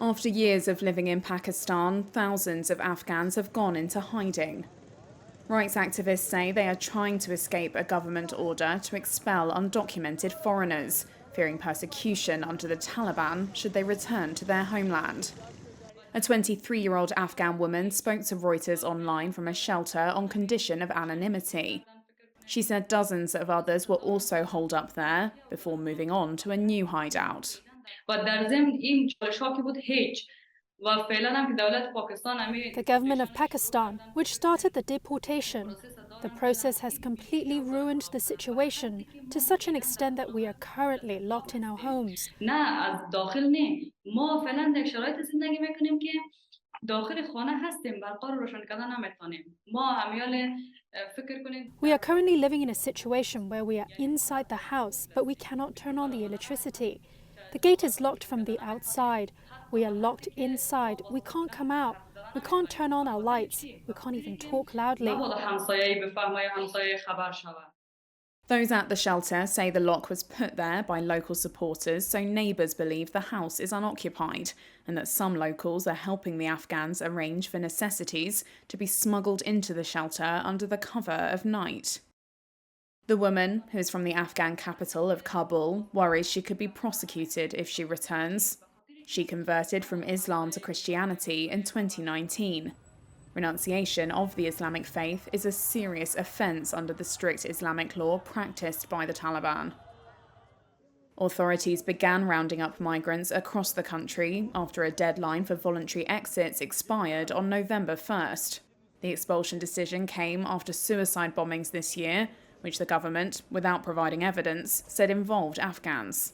After years of living in Pakistan, thousands of Afghans have gone into hiding. Rights activists say they are trying to escape a government order to expel undocumented foreigners, fearing persecution under the Taliban should they return to their homeland. A 23-year-old Afghan woman spoke to Reuters online from a shelter on condition of anonymity. She said dozens of others were also holed up there before moving on to a new hideout. The government of Pakistan, which started the deportation, the process has completely ruined the situation to such an extent that we are currently locked in our homes. We are currently living in a situation where we are inside the house, but we cannot turn on the electricity. The gate is locked from the outside. We are locked inside. We can't come out. We can't turn on our lights. We can't even talk loudly. Those at the shelter say the lock was put there by local supporters so neighbours believe the house is unoccupied and that some locals are helping the Afghans arrange for necessities to be smuggled into the shelter under the cover of night. The woman, who is from the Afghan capital of Kabul, worries she could be prosecuted if she returns. She converted from Islam to Christianity in 2019. Renunciation of the Islamic faith is a serious offence under the strict Islamic law practiced by the Taliban. Authorities began rounding up migrants across the country after a deadline for voluntary exits expired on November 1st. The expulsion decision came after suicide bombings this year, which the government, without providing evidence, said involved Afghans.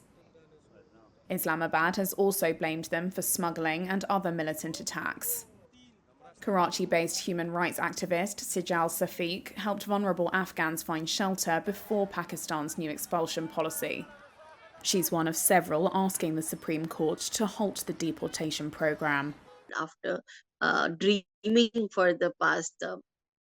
Islamabad has also blamed them for smuggling and other militant attacks. Karachi-based human rights activist Sijal Safiq helped vulnerable Afghans find shelter before Pakistan's new expulsion policy. She's one of several asking the Supreme Court to halt the deportation program. After dreaming for the past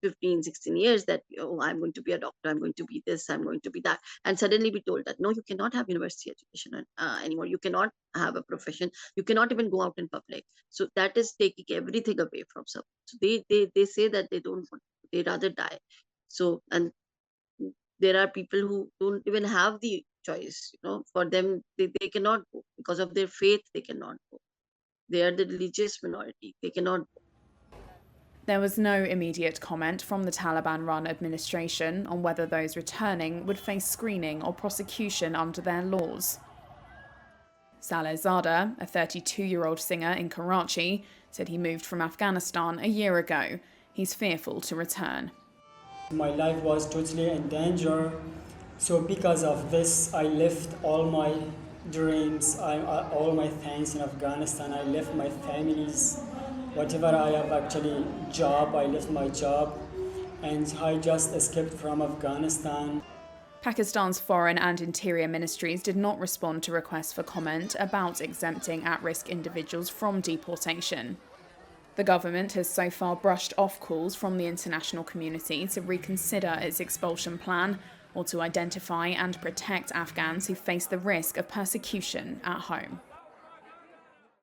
15, 16 years that, I'm going to be a doctor, I'm going to be this, I'm going to be that. And suddenly be told that, no, you cannot have university education anymore. You cannot have a profession. You cannot even go out in public. So that is taking everything away from some. So they say that they don't want, they rather die. So, and there are people who don't even have the choice, for them, they cannot go. Because of their faith, they cannot go. They are the religious minority. They cannot go. There was no immediate comment from the Taliban-run administration on whether those returning would face screening or prosecution under their laws. Saleh Zada, a 32-year-old singer in Karachi, said he moved from Afghanistan a year ago. He's fearful to return. My life was totally in danger, so because of this, I left all my dreams, all my things in Afghanistan. I left my families. Whatever I have actually job, I left my job and I just escaped from Afghanistan. Pakistan's foreign and interior ministries did not respond to requests for comment about exempting at-risk individuals from deportation. The government has so far brushed off calls from the international community to reconsider its expulsion plan or to identify and protect Afghans who face the risk of persecution at home.